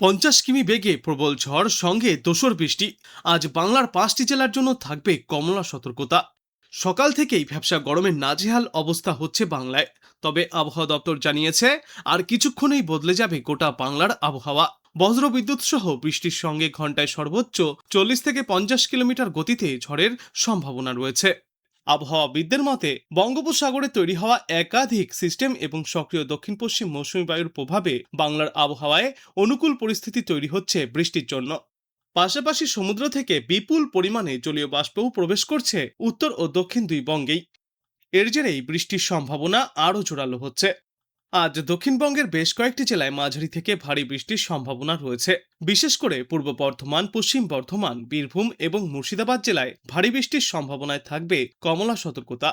50 কিমি বেগে প্রবল ঝড় সঙ্গে দোসর বৃষ্টি। আজ বাংলার 5টি জেলার জন্য থাকবে কমলা সতর্কতা। সকাল থেকেই ভ্যাপসা গরমে নাজেহাল অবস্থা হচ্ছে বাংলায়। তবে আবহাওয়া দপ্তর জানিয়েছে আর কিছুক্ষণেই বদলে যাবে গোটা বাংলার আবহাওয়া। বজ্রবিদ্যুৎ সহ বৃষ্টির সঙ্গে ঘন্টায় সর্বোচ্চ 40 থেকে 50 কিলোমিটার গতিতে ঝড়ের সম্ভাবনা রয়েছে। আবহাওয়াবিদদের মতে বঙ্গোপসাগরে তৈরি হওয়া একাধিক সিস্টেম এবং সক্রিয় দক্ষিণ পশ্চিম মৌসুমী বায়ুর প্রভাবে বাংলার আবহাওয়ায় অনুকূল পরিস্থিতি তৈরি হচ্ছে বৃষ্টির জন্য। পাশাপাশি সমুদ্র থেকে বিপুল পরিমাণে জলীয় বাষ্পও প্রবেশ করছে উত্তর ও দক্ষিণ দুই বঙ্গেই। এর জেরেই বৃষ্টির সম্ভাবনা আরও জোরালো হচ্ছে। আজ দক্ষিণবঙ্গের বেশ কয়েকটি জেলায় মাঝারি থেকে ভারী বৃষ্টির সম্ভাবনা রয়েছে। বিশেষ করে পূর্ব বর্ধমান, পশ্চিম বর্ধমান, বীরভূম এবং মুর্শিদাবাদ জেলায় ভারী বৃষ্টির সম্ভাবনায় থাকবে কমলা সতর্কতা।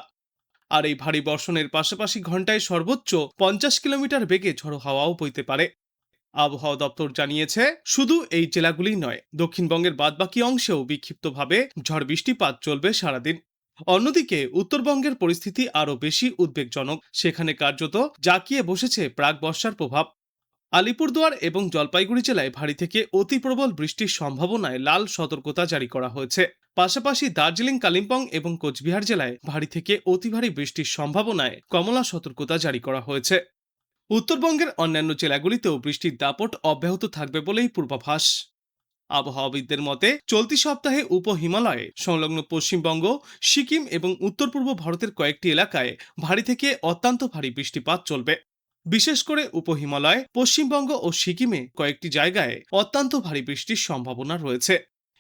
আর এই ভারী বর্ষণের পাশাপাশি ঘন্টায় সর্বোচ্চ 50 কিলোমিটার বেগে ঝড়ো হাওয়াও বইতে পারে। আবহাওয়া দপ্তর জানিয়েছে শুধু এই জেলাগুলি নয়, দক্ষিণবঙ্গের বাদবাকি অংশেও বিক্ষিপ্তভাবে ঝড় বৃষ্টিপাত চলবে সারাদিন। অন্যদিকে উত্তরবঙ্গের পরিস্থিতি আরও বেশি উদ্বেগজনক। সেখানে কার্যত জাঁকিয়ে বসেছে প্রাক বর্ষার প্রভাব। আলিপুরদুয়ার এবং জলপাইগুড়ি জেলায় ভারী থেকে অতি প্রবল বৃষ্টির সম্ভাবনায় লাল সতর্কতা জারি করা হয়েছে। পাশাপাশি দার্জিলিং, কালিম্পং এবং কোচবিহার জেলায় ভারী থেকে অতি ভারী বৃষ্টির সম্ভাবনায় কমলা সতর্কতা জারি করা হয়েছে। উত্তরবঙ্গের অন্যান্য জেলাগুলিতেও বৃষ্টির দাপট অব্যাহত থাকবে বলেই পূর্বাভাস। আবহাওয়াবিদদের মতে চলতি সপ্তাহে হিমালয়ে সংলগ্ন পশ্চিমবঙ্গ, সিকিম এবং উত্তর পূর্ব ভারতের কয়েকটি এলাকায় ভারী থেকে অত্যন্ত ভারী বৃষ্টিপাত চলবে। বিশেষ করে হিমালয়, পশ্চিমবঙ্গ ও সিকিমে কয়েকটি জায়গায় অত্যন্ত ভারী বৃষ্টির সম্ভাবনা রয়েছে।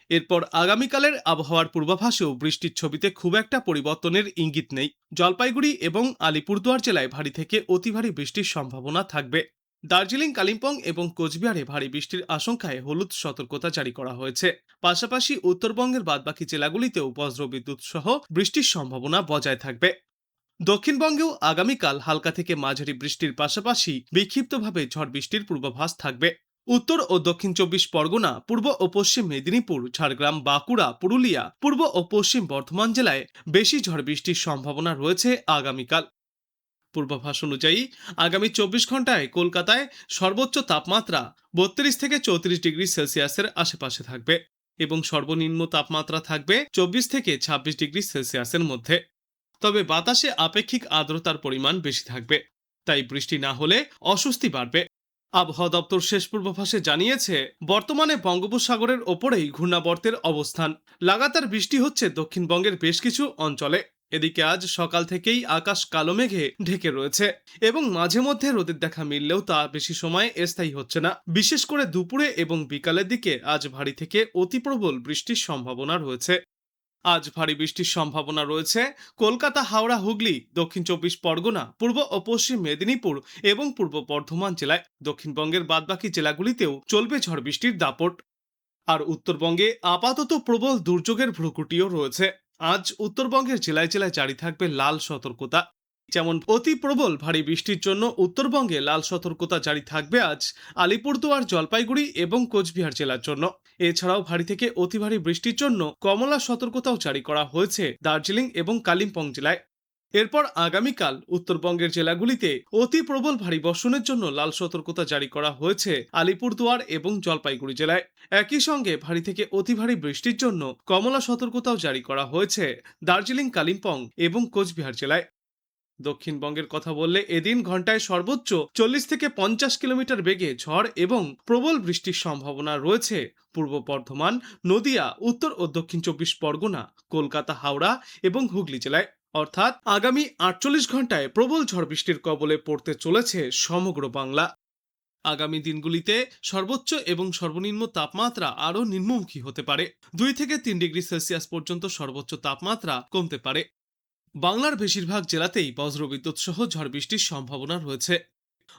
এরপর আগামীকালের আবহাওয়ার পূর্বাভাসেও বৃষ্টির ছবিতে খুব একটা পরিবর্তনের ইঙ্গিত নেই। জলপাইগুড়ি এবং আলিপুরদুয়ার জেলায় ভারী থেকে অতি ভারী বৃষ্টির সম্ভাবনা থাকবে। দার্জিলিং, কালিম্পং এবং কোচবিহারে ভারী বৃষ্টির আশঙ্কায় হলুদ সতর্কতা জারি করা হয়েছে। পাশাপাশি উত্তরবঙ্গের বাদবাকি জেলাগুলিতেও বজ্রবিদ্যুৎ সহ বৃষ্টির সম্ভাবনা বজায় থাকবে। দক্ষিণবঙ্গেও আগামীকাল হালকা থেকে মাঝারি বৃষ্টির পাশাপাশি বিক্ষিপ্তভাবে ঝড় বৃষ্টির পূর্বাভাস থাকবে। উত্তর ও দক্ষিণ 24 পরগনা, পূর্ব ও পশ্চিম মেদিনীপুর, ঝাড়গ্রাম, বাঁকুড়া, পুরুলিয়া, পূর্ব ও পশ্চিম বর্ধমান জেলায় বেশি ঝড় বৃষ্টির সম্ভাবনা রয়েছে আগামীকাল। পূর্বাভাস অনুযায়ী আগামী 24 ঘন্টায় কলকাতায় সর্বোচ্চ তাপমাত্রা 32 থেকে 34 ডিগ্রি সেলসিয়াসের আশেপাশে থাকবে এবং সর্বনিম্ন তাপমাত্রা থাকবে 24 থেকে 26 ডিগ্রি সেলসিয়াসের মধ্যে। তবে বাতাসে আপেক্ষিক আর্দ্রতার পরিমাণ বেশি থাকবে, তাই বৃষ্টি না হলে অস্বস্তি বাড়বে। আবহাওয়া দপ্তর শেষ পূর্বাভাসে জানিয়েছে বর্তমানে বঙ্গোপসাগরের ওপরেই ঘূর্ণাবর্তের অবস্থান। লাগাতার বৃষ্টি হচ্ছে দক্ষিণবঙ্গের বেশ কিছু অঞ্চলে। এদিকে আজ সকাল থেকেই আকাশ কালো মেঘে ঢেকে রয়েছে এবং মাঝে মধ্যে রোদের দেখা মিললেও তা বেশি সময় স্থায়ী হচ্ছে না। বিশেষ করে দুপুরে এবং বিকালের দিকে আজ ভারী থেকে অতি প্রবল বৃষ্টির সম্ভাবনা রয়েছে। আজ ভারী বৃষ্টির সম্ভাবনা রয়েছে কলকাতা, হাওড়া, হুগলি, দক্ষিণ 24 পরগনা, পূর্ব ও পশ্চিম মেদিনীপুর এবং পূর্ব বর্ধমান জেলায়। দক্ষিণবঙ্গের বাদবাকি জেলাগুলিতেও চলবে ঝড় বৃষ্টির দাপট। আর উত্তরবঙ্গে আপাতত প্রবল দুর্যোগের ভ্রুকুটিও রয়েছে। আজ উত্তরবঙ্গের জেলায় জেলায় জারি থাকবে লাল সতর্কতা। যেমন অতি প্রবল ভারী বৃষ্টির জন্য উত্তরবঙ্গে লাল সতর্কতা জারি থাকবে আজ আলিপুরদুয়ার, জলপাইগুড়ি এবং কোচবিহার জেলার জন্য। এছাড়াও ভারী থেকে অতি ভারী বৃষ্টির জন্য কমলা সতর্কতাও জারি করা হয়েছে দার্জিলিং এবং কালিম্পং জেলায়। এরপর আগামীকাল উত্তরবঙ্গের জেলাগুলিতে অতি প্রবল ভারী বর্ষণের জন্য লাল সতর্কতা জারি করা হয়েছে আলিপুরদুয়ার এবং জলপাইগুড়ি জেলায়। একই সঙ্গে ভারী থেকে অতি ভারী বৃষ্টির জন্য কমলা সতর্কতাও জারি করা হয়েছে দার্জিলিং, কালিম্পং এবং কোচবিহার জেলায়। দক্ষিণবঙ্গের কথা বললে এদিন ঘন্টায় সর্বোচ্চ 40 থেকে 50 কিলোমিটার বেগে ঝড় এবং প্রবল বৃষ্টির সম্ভাবনা রয়েছে পূর্ব বর্ধমান, নদিয়া, উত্তর ও দক্ষিণ 24 পরগনা, কলকাতা, হাওড়া এবং হুগলি জেলায়। অর্থাৎ আগামী 48 ঘন্টায় প্রবল ঝড় বৃষ্টির কবলে পড়তে চলেছে সমগ্র বাংলা। আগামী দিনগুলিতে সর্বোচ্চ এবং সর্বনিম্ন তাপমাত্রা আরও নিম্নমুখী হতে পারে। 2 থেকে 3 ডিগ্রি সেলসিয়াস পর্যন্ত সর্বোচ্চ তাপমাত্রা কমতে পারে। বাংলার বেশিরভাগ জেলাতেই বজ্রবিদ্যুৎ সহ ঝড় বৃষ্টির সম্ভাবনা রয়েছে।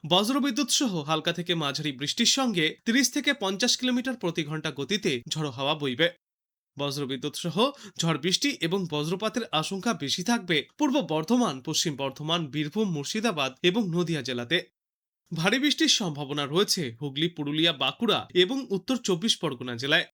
বজ্রবিদ্যুৎ সহ হালকা থেকে মাঝারি বৃষ্টির সঙ্গে 30 থেকে 50 কিলোমিটার প্রতি ঘন্টা গতিতে ঝড়ো হাওয়া বইবে। বজ্রবিদ্যুৎ সহ ঝড় বৃষ্টি এবং বজ্রপাতের আশঙ্কা বেশি থাকবে পূর্ব বর্ধমান, পশ্চিম বর্ধমান, বীরভূম, মুর্শিদাবাদ এবং নদিয়া জেলাতে। ভারী বৃষ্টির সম্ভাবনা রয়েছে হুগলি, পুরুলিয়া, বাঁকুড়া এবং উত্তর 24 পরগনা জেলায়।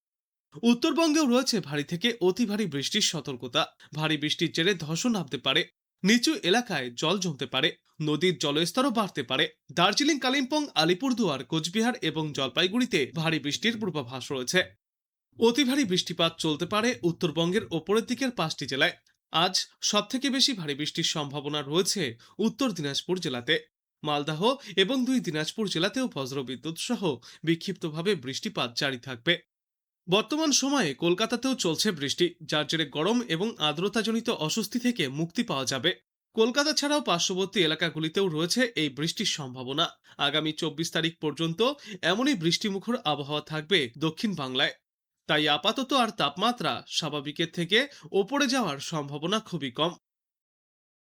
উত্তরবঙ্গেও রয়েছে ভারী থেকে অতি ভারী বৃষ্টির সতর্কতা। ভারী বৃষ্টির জেরে ধসও নামতে পারে। নিচু এলাকায় জল জমতে পারে, নদীর জলস্তরও বাড়তে পারে। দার্জিলিং, কালিম্পং, আলিপুরদুয়ার, কোচবিহার এবং জলপাইগুড়িতে ভারী বৃষ্টির পূর্বাভাস রয়েছে। অতি ভারী বৃষ্টিপাত চলতে পারে উত্তরবঙ্গের ওপরের দিকের 5টি জেলায়। আজ সবথেকে বেশি ভারী বৃষ্টির সম্ভাবনা রয়েছে উত্তর দিনাজপুর জেলাতে। মালদহ এবং 2 দিনাজপুর জেলাতেও বজ্রবিদ্যুৎ সহ বিক্ষিপ্তভাবে বৃষ্টিপাত জারি থাকবে। বর্তমান সময়ে কলকাতাতেও চলছে বৃষ্টি, যার জেরে গরম এবং আর্দ্রতাজনিত অস্বস্তি থেকে মুক্তি পাওয়া যাবে। কলকাতা ছাড়াও পার্শ্ববর্তী এলাকাগুলিতেও রয়েছে এই বৃষ্টির সম্ভাবনা। আগামী 24 তারিখ পর্যন্ত এমনই বৃষ্টিমুখর আবহাওয়া থাকবে দক্ষিণ বাংলায়। তাই আপাতত আর তাপমাত্রা স্বাভাবিকের থেকে ওপরে যাওয়ার সম্ভাবনা খুবই কম।